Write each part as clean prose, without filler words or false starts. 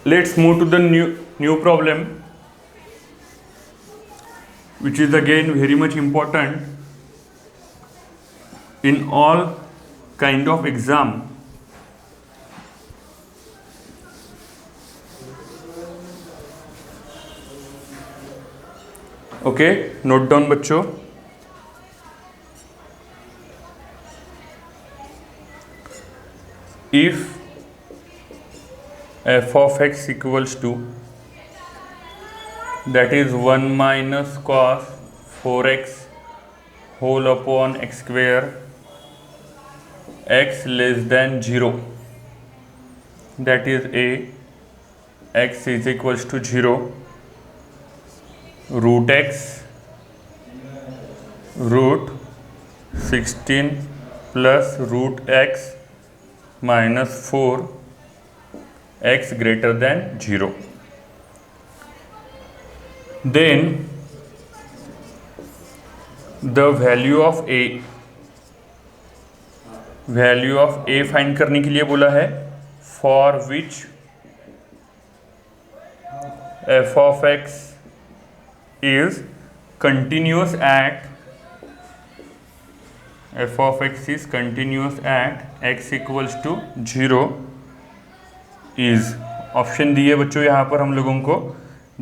Let's move to the new problem, which is again very much important in all kind of exam. Okay, note down बच्चों। If f of x equals to, that is 1 minus cos 4x whole upon x square, x less than 0, that is a, x is equals to 0, root x root 16 plus root x minus 4 x greater than 0. Then the value of a find करने के लिए बोला है, for which f of x is continuous at x equals to 0 is. Option दिए बच्चों यहाँ पर हम लोगों को,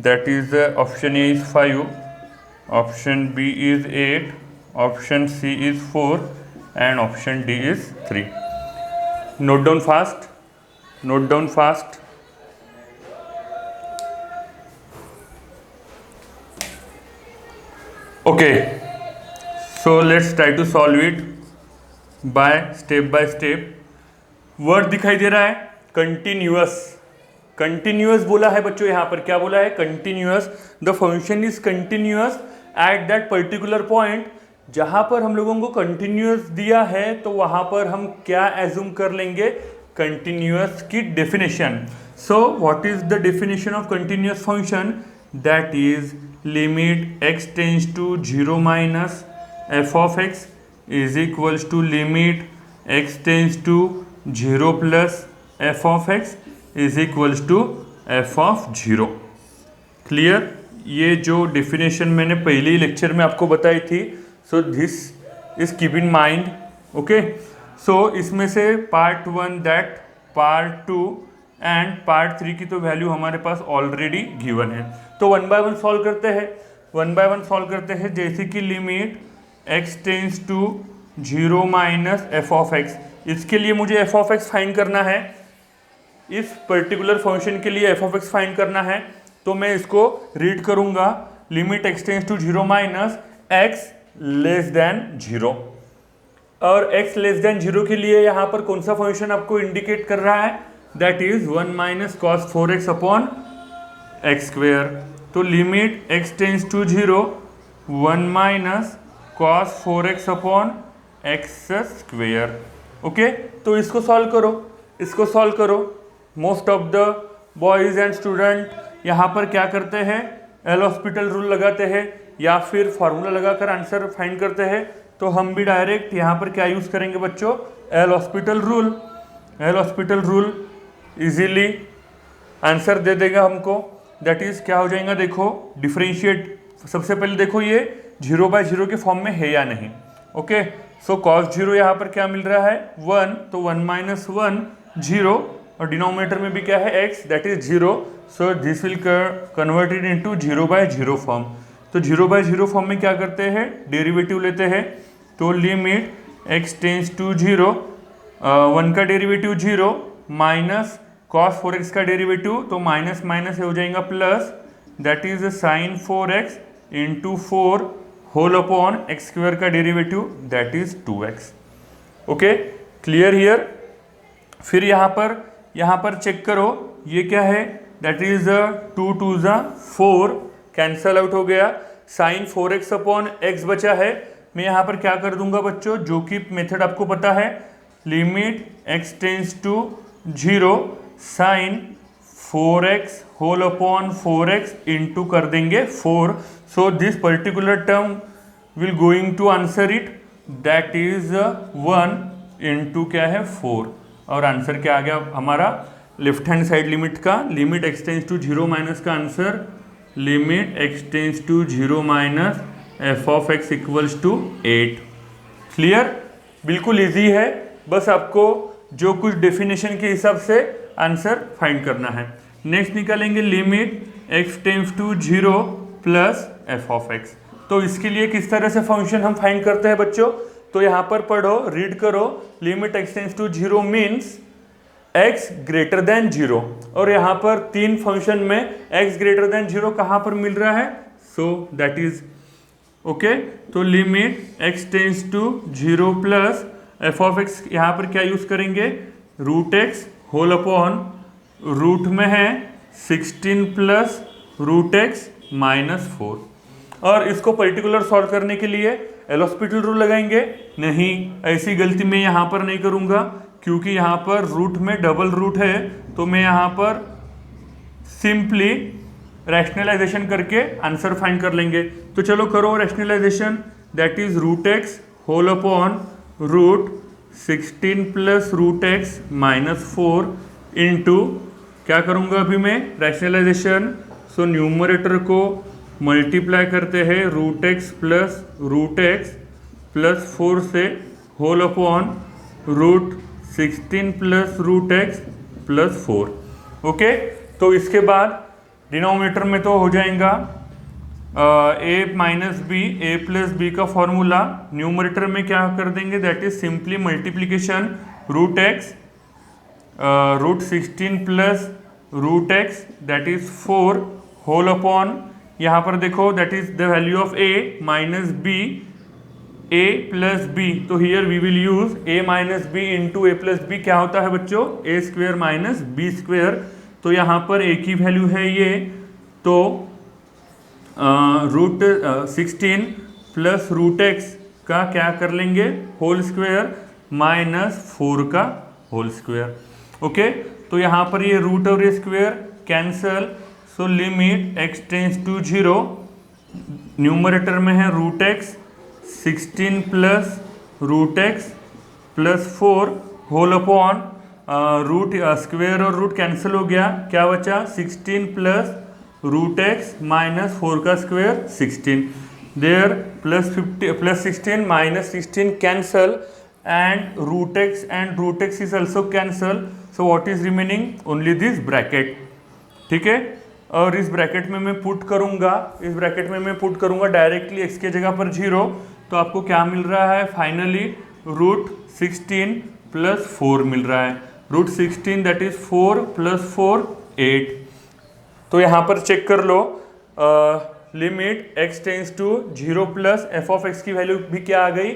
that is option A is 5, option B is 8, option C is 4 and option D is 3। Note down fast. Okay, so let's try to solve it by step. Word दिखाई दे रहा है कंटिन्यूअस बोला है बच्चों, यहां पर क्या बोला है, continuous. The function is continuous at that particular point. जहां पर हम लोगों को कंटिन्यूअस दिया है तो वहां पर हम क्या एज्यूम कर लेंगे, कंटिन्यूअस की definition. So what is the definition of continuous function, that is limit x tends to 0 minus f of x is equals to limit x tends to 0 plus f of x is equals to f of 0। Clear? ये जो definition मैंने पहले ही lecture में आपको बताई थी, so this is keep in mind. Okay, so इसमें से पार्ट 1 दैट, पार्ट 2 एंड पार्ट 3 की तो वैल्यू हमारे पास ऑलरेडी गिवन है। तो 1 बाय 1 सॉल्व करते हैं, जैसे कि limit x tends to 0 minus f of x। इसके लिए मुझे f of x फाइंड करना है, इस पर्टिकुलर फंक्शन के लिए f of x फाइंड करना है। तो मैं इसको रीड करूंगा, limit x tends to 0 minus x less than 0। और x लेस देन 0 के लिए यहाँ पर कौन सा फंक्शन आपको इंडिकेट कर रहा है, that is 1 minus cos 4x upon x square. तो limit x tends to 0 1 minus cos 4x upon x square. Okay, तो इसको सॉल्व करो। Most of the boys and student यहाँ पर क्या करते हैं, एल हॉस्पिटल रूल लगाते हैं या फिर फार्मूला लगाकर आंसर फाइंड करते हैं। तो हम भी डायरेक्ट यहाँ पर क्या यूज करेंगे बच्चों, L hospital rule easily answer दे देगा हमको। दैट इज क्या हो जाएगा, देखो डिफरेंशिएट, सबसे पहले देखो ये 0 बाय 0 के फॉर्म में है या नहीं। ओके, सो कॉस 0 यहाँ पर क्या मिल रहा है 1, तो 1 माइनस 1 0, और डिनोमिनेटर में भी क्या है x, that is 0। So this will converted into 0 by 0 form. तो 0 बाय 0 फॉर्म में क्या करते हैं, डेरिवेटिव लेते हैं। तो लिमिट x टेंस टू 0, 1 का डेरिवेटिव 0 माइनस कॉस 4x का डेरिवेटिव, तो माइनस माइनस हो जाएगा plus, that is sine 4x into 4 whole upon x square का derivative, that is 2x। Okay, clear here? फिर यहाँ पर चेक करो, ये क्या है, दैट इज 2 2 4, कैंसल आउट हो गया। साइन 4x अपॉन एक्स बचा है। मैं यहाँ पर क्या कर दूंगा बच्चों, जो कि मेथड आपको पता है, limit x tends to 0 sine 4x whole upon 4x into कर देंगे 4। So this particular term will going to answer it, that is 1 into क्या है 4, और आंसर क्या आ गया हमारा, लेफ्ट हैंड साइड लिमिट का, limit x tends to 0 minus का answer limit x tends to 0 minus f of x equals to 8। Clear, बिल्कुल इजी है, बस आपको जो कुछ डेफिनेशन के हिसाब से आंसर फाइंड करना है। नेक्स्ट निकालेंगे limit x tends to 0 plus f of x. तो इसके लिए किस तरह से फंक्शन हम फाइंड करते हैं बच्चों, तो यहाँ पर पढ़ो, रीड करो, limit x tends to 0 means x greater than 0, और यहाँ पर तीन फंक्शन में x ग्रेटर देन 0 कहाँ पर मिल रहा है, सो दैट इज ओके। तो limit x tends to 0 plus f of x, यहाँ पर क्या यूज करेंगे, root x whole upon root में है 16 प्लस रूट एक्स माइनस 4, और इसको पर्टिकुलर सॉल्व करने के लिए एलोस्पिटल रूल लगाएंगे। नहीं, ऐसी गलती मैं यहाँ पर नहीं करूँगा, क्योंकि यहाँ पर रूट में डबल रूट है, तो मैं यहाँ पर सिंपली रैशनलाइजेशन करके आंसर फाइंड कर लेंगे। तो चलो करो rationalisation, that is root x whole upon root 16 plus root x minus 4 into, क्या करूँगा अभी मैं रैशनलाइजेशन, सो न्यूमरेटर को मल्टीप्लाई करते हैं रूट एक्स प्लस 4 से whole upon root 16 plus root x plus 4। Okay, तो इसके बाद डिनोमिनेटर में तो हो जाएगा a minus b, a plus b का फॉर्मूला, न्यूमरेटर में क्या कर देंगे, that is simply multiplication root x root 16 plus root x that is 4 whole upon, यहाँ पर देखो that is the value of a minus b, a plus b, तो here we will use a minus b into a plus b, क्या होता है बच्चों, a square minus b square. तो यहाँ पर a की वैल्यू है ये, तो रूट 16 प्लस रूट एक्स का क्या कर लेंगे होल स्क्वेयर माइनस 4 का होल स्क्वेयर। ओके, तो यहाँ पर ये रूट और ये square cancel, so limit x tends to 0, numerator में है root x 16 plus root x plus 4 whole upon root square और रूट कैंसिल हो गया, क्या बचा 16 प्लस रूट एक्स माइनस 4 का square 16, there plus 16 minus 16 cancel and root x is also cancel, so what is remaining only this bracket. ठीक है, और इस ब्रैकेट में मैं पुट करूंगा डायरेक्टली x के जगह पर 0, तो आपको क्या मिल रहा है फाइनली रूट 16 प्लस 4 मिल रहा है, रूट 16 दैट इज 4 प्लस 4 8। तो यहाँ पर चेक कर लो, limit x tends to 0 plus f of x की वैल्यू भी क्या आ गई,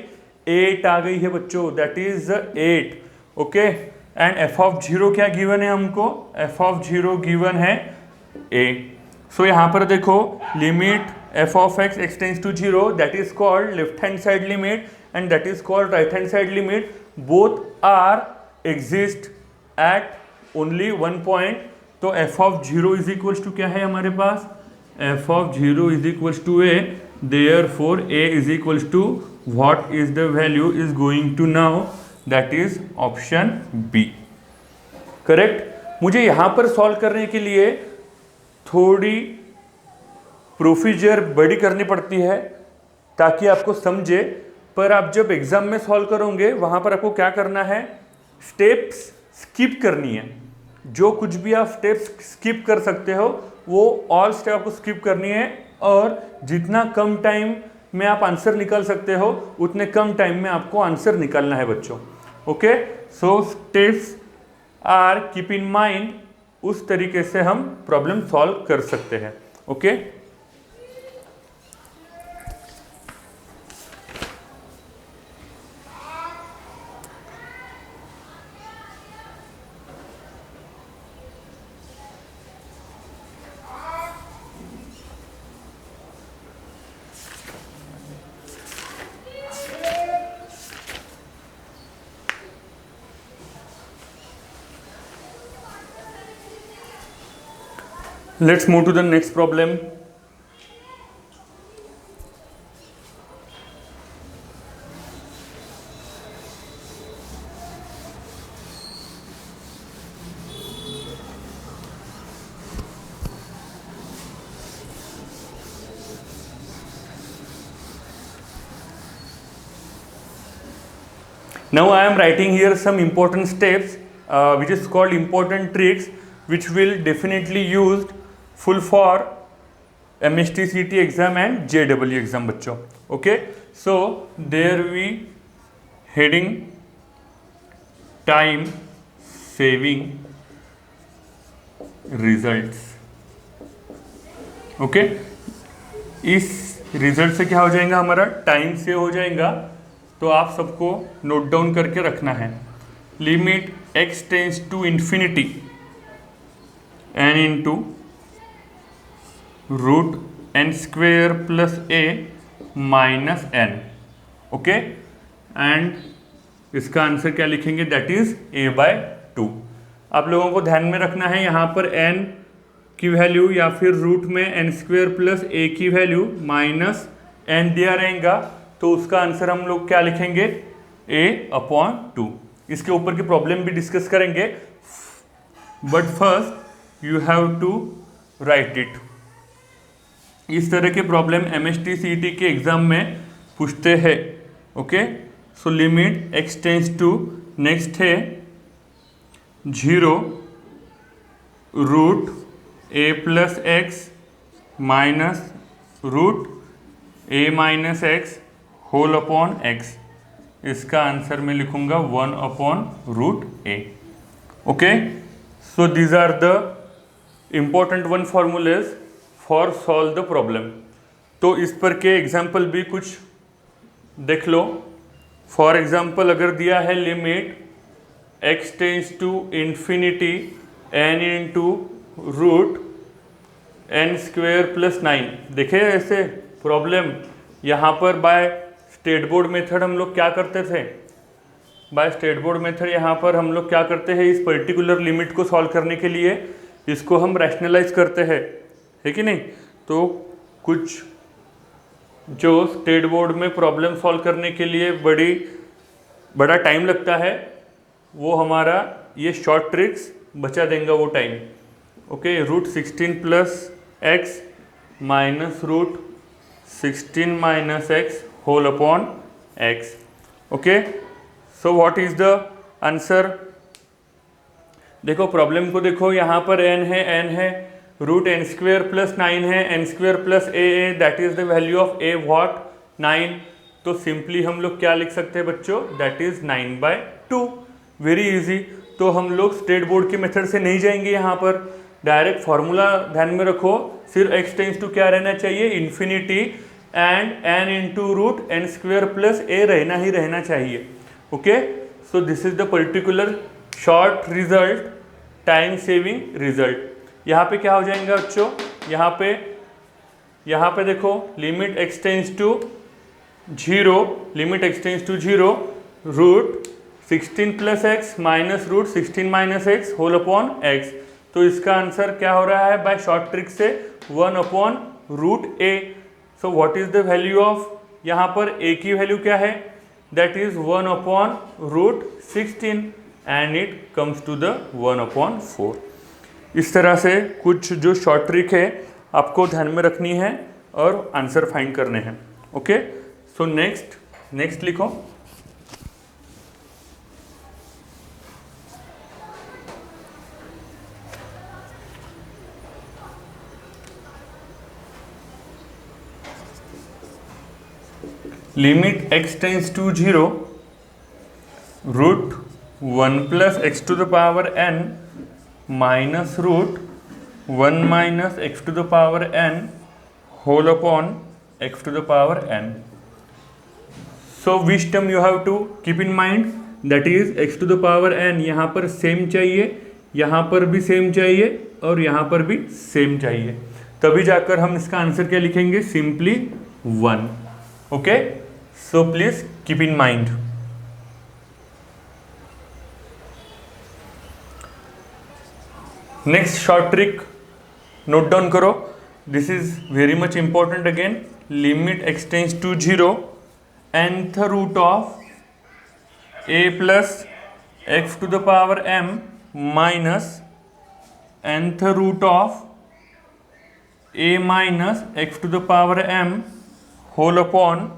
8 आ गई है बच्चों, that is 8। Okay, and f of 0 क्या गिवन है हमको, एफ ऑफ 0 गिवन है a। सो यहाँ पर देखो limit f of x tends to 0, that is called left hand side limit and that is called right hand side limit, both are exist at only one point। तो f of 0 is equals to क्या है हमारे पास, f of 0 is equals to a, therefore a is equals to what is the value is going to now, that is option B। Correct. मुझे यहाँ पर solve करने के लिए थोड़ी प्रोसीजर बड़ी करनी पड़ती है ताकि आपको समझे, पर आप जब एग्जाम में सॉल्व करोगे वहां पर आपको क्या करना है, स्टेप्स स्किप करनी है, जो कुछ भी आप स्टेप्स स्किप कर सकते हो वो ऑल स्टेप आपको स्किप करनी है, और जितना कम टाइम में आप आंसर निकाल सकते हो उतने कम टाइम में आपको आंसर निकालना है बच्चों। Okay, so steps are keep in mind, उस तरीके से हम प्रॉब्लम सॉल्व कर सकते हैं। Okay, let's move to the next problem। Now I am writing here some important steps which is called important tricks which will definitely used full for MST CT exam and JEE exam बच्चों. Okay, so there we heading time saving results. Okay इस result से क्या हो जाएगा, हमारा time save हो जाएगा. तो आप सबको नोट डाउन करके रखना है. Limit x tends to infinity n into root n square plus a minus n. Okay, and इसका आंसर क्या लिखेंगे, दैट इज a/2. आप लोगों को ध्यान में रखना है यहाँ पर n की वैल्यू या फिर रूट में n स्क्वेयर प्लस a की वैल्यू माइनस n दिया रहेगा, तो उसका आंसर हम लोग क्या लिखेंगे, a/2. इसके ऊपर की प्रॉब्लम भी डिस्कस करेंगे, but first you have to write it. इस तरह के प्रॉब्लम MST CT के एग्जाम में पूछते हैं. Okay, so limit x tends to, next है 0 root a plus x minus root a minus x whole upon x. इसका आंसर मैं लिखूंगा 1/√a. Okay, so these are the important one formulas for solve the problem. तो इस पर के example भी कुछ देख लो. फॉर एग्जाम्पल अगर दिया है limit x tends to infinity n into root n square plus 9. देखे ऐसे प्रॉब्लम यहाँ पर बाय स्टेट बोर्ड मेथड हम लोग क्या करते थे, बाय स्टेट बोर्ड मेथड यहाँ पर हम लोग क्या करते हैं, इस पर्टिकुलर लिमिट को सॉल्व करने के लिए इसको हम रैशनलाइज करते हैं, है कि नहीं. तो कुछ जो स्टेट बोर्ड में प्रॉब्लम सॉल्व करने के लिए बड़ा टाइम लगता है, वो हमारा ये शॉर्ट ट्रिक्स बचा देंगे वो time. Okay, root 16 plus x minus root 16 minus x whole upon x. Okay, so what is the answer. देखो प्रॉब्लम को देखो, यहाँ पर n है रूट n स्क्वेयर प्लस 9 है, n square plus a that is the value of a what 9. तो simply हम लोग क्या लिख सकते हैं बच्चों, दैट इज 9/2. Very easy. तो हम लोग स्टेट बोर्ड के मेथड से नहीं जाएंगे, यहाँ पर डायरेक्ट फॉर्मूला ध्यान में रखो. सिर्फ x टेंस टू क्या रहना चाहिए, infinity, and n into root n square plus a रहना चाहिए. Okay, so this is the particular short result, time saving result. यहाँ पे क्या हो जाएगा बच्चों, यहाँ पे देखो limit x tends to 0 root 16 plus x minus root 16 minus x whole upon x. तो इसका आंसर क्या हो रहा है, बाय शॉर्ट ट्रिक से 1/√a. So what is the value of, यहाँ पर a की वैल्यू क्या है, that is 1/√16 and it comes to the 1/4. इस तरह से कुछ जो शॉर्ट ट्रिक है आपको ध्यान में रखनी है और आंसर फाइंड करने हैं. ओके, सो नेक्स्ट लिखो. Limit x tends to 0 root 1 plus x to the power n minus root 1 minus x to the power n whole upon x to the power n. So which term you have to keep in mind, that is x to the power n. यहाँ पर same चाहिए, यहाँ पर भी same चाहिए और यहाँ पर भी सेम चाहिए, तभी जाकर हम इसका आंसर क्या लिखेंगे, simply 1. Okay, so please keep in mind. Next short trick note down करो. This is very much important again. Limit x tends to 0 nth root of a plus x to the power m minus nth root of a minus x to the power m whole upon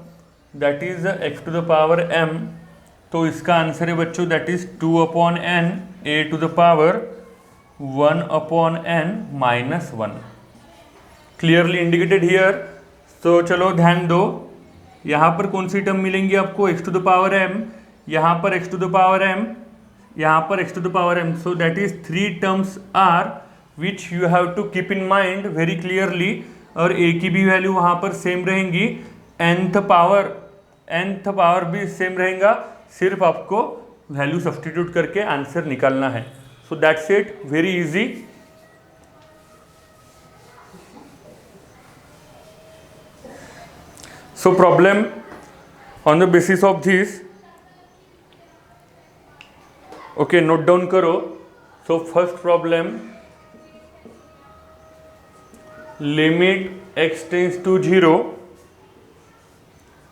that is x to the power m तो इसका answer है बच्चों that is 2/n a to the power 1/n minus 1, clearly indicated here. तो चलो ध्यान दो, यहाँ पर कौन सी टर्म मिलेंगी आपको, x to the power m, यहाँ पर x to the power m, यहाँ पर x to the power m। So that is 3 terms are which you have to keep in mind very clearly, और a की भी value वहाँ पर same रहेंगी, nth पावर भी सेम रहेगा, सिर्फ आपको वैल्यू सब्सटीट्यूट करके आंसर निकालना है। So that's it, very easy. So problem on the basis of this, okay, note down करो। So first problem, limit x tends to 0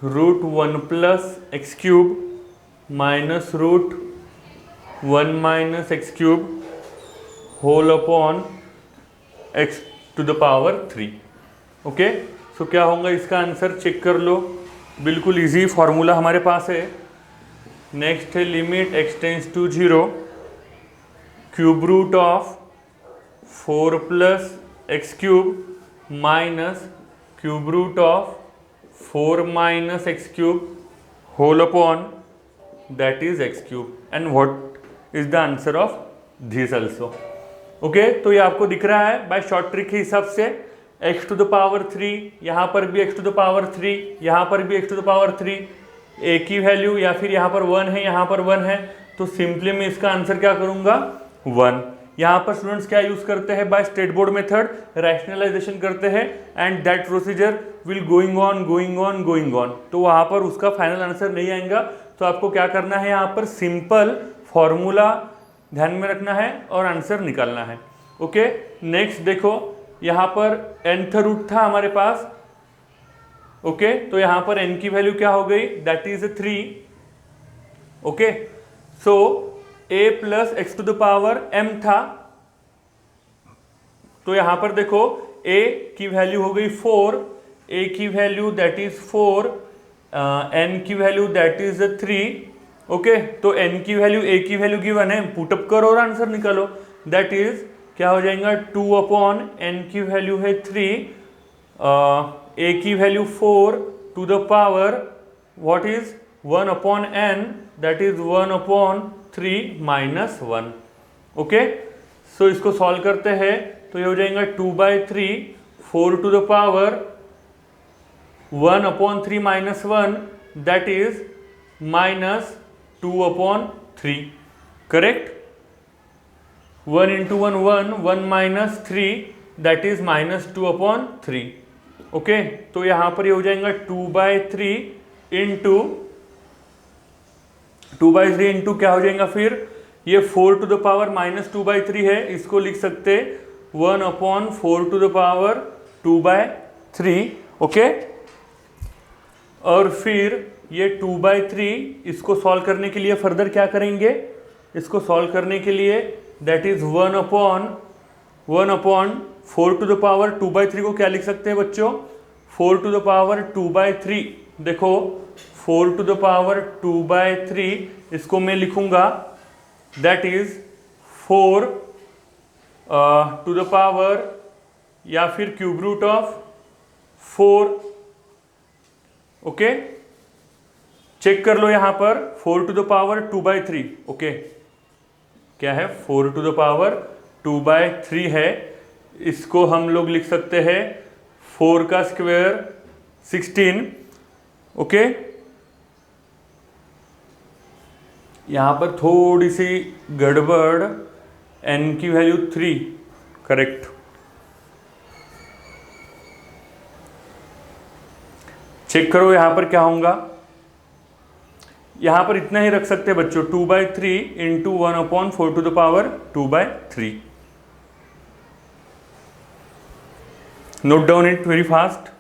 root 1 plus x cube minus root 1 minus x cube whole upon x to the power 3, okay। तो क्या होगा इसका answer, check कर लो, बिल्कुल easy formula हमारे पास है। Next है limit x tends to 0 cube root of 4 plus x cube minus cube root of 4 minus x cube whole upon that is x cube, and what is the answer of this also, okay. तो ये आपको दिख रहा है bye short trick के हिसाब से, x to the power 3, यहाँ पर भी x टू द पावर 3, यहाँ पर भी x to the power 3, a की वैल्यू या फिर यहाँ पर 1 है, यहाँ पर 1 है, तो सिंपली मैं इसका आंसर क्या करूँगा 1। यहाँ पर स्टूडेंट्स क्या यूज करते हैं, by state board method rationalisation करते हैं, and that procedure will going on. तो वहाँ पर उसका फाइनल आंसर नहीं आएगा, तो आपको क्या करना है, यहाँ पर सिंपल फॉर्मूला ध्यान में रखना है और आंसर निकालना है, ओके। नेक्स्ट देखो, यहाँ पर nth रूट था हमारे पास, ओके, तो यहाँ पर n की वैल्यू क्या हो गई, that is 3, okay. So a plus x to the power m था, तो यहाँ पर देखो a की वैल्यू हो गई 4, a की वैल्यू दैट इज 4, n की वैल्यू दैट इज 3, ओके। तो n की वैल्यू, a की वैल्यू गिवन है, पुटअप करो और आंसर निकालो, दैट इज क्या हो जाएगा 2/n की वैल्यू है 3, a की value 4 to the power what is 1/n, that is 1/3 minus 1, okay. So इसको सॉल्व करते हैं, तो ये हो जाएगा 2/3, 4 to the power 1/3 minus 1, that is minus 2/3, correct. 1 into 1 1 minus 3, that is minus 2/3, okay. तो यहाँ पर ये हो जाएगा 2/3 इंटू 2/3 इंटू क्या हो जाएगा फिर, ये 4 टू द पावर माइनस 2/3 है, इसको लिख सकते 1/4 टू द पावर 2/3, ओके। और फिर ये 2/3 इसको सॉल्व करने के लिए फर्दर क्या करेंगे, इसको सॉल्व करने के लिए that is 1/4 to the power 2/3 को क्या लिख सकते हैं बच्चों, 4 टू द पावर 2/3, देखो 4 टू द पावर 2/3 इसको मैं लिखूंगा that is 4 to the power या फिर cube root of 4, okay. Check कर लो यहाँ पर 4 टू द पावर 2/3, ओके, क्या है 4 टू द पावर 2/3 है, इसको हम लोग लिख सकते हैं 4 का स्क्वायर 16, ओके। यहाँ पर थोड़ी सी गड़बड़, n की वैल्यू 3, करेक्ट। चेक करो यहाँ पर क्या होगा, यहाँ पर इतना ही रख सकते हैं बच्चों 2/3 into 1/4 to the power 2/3। Note down it very fast.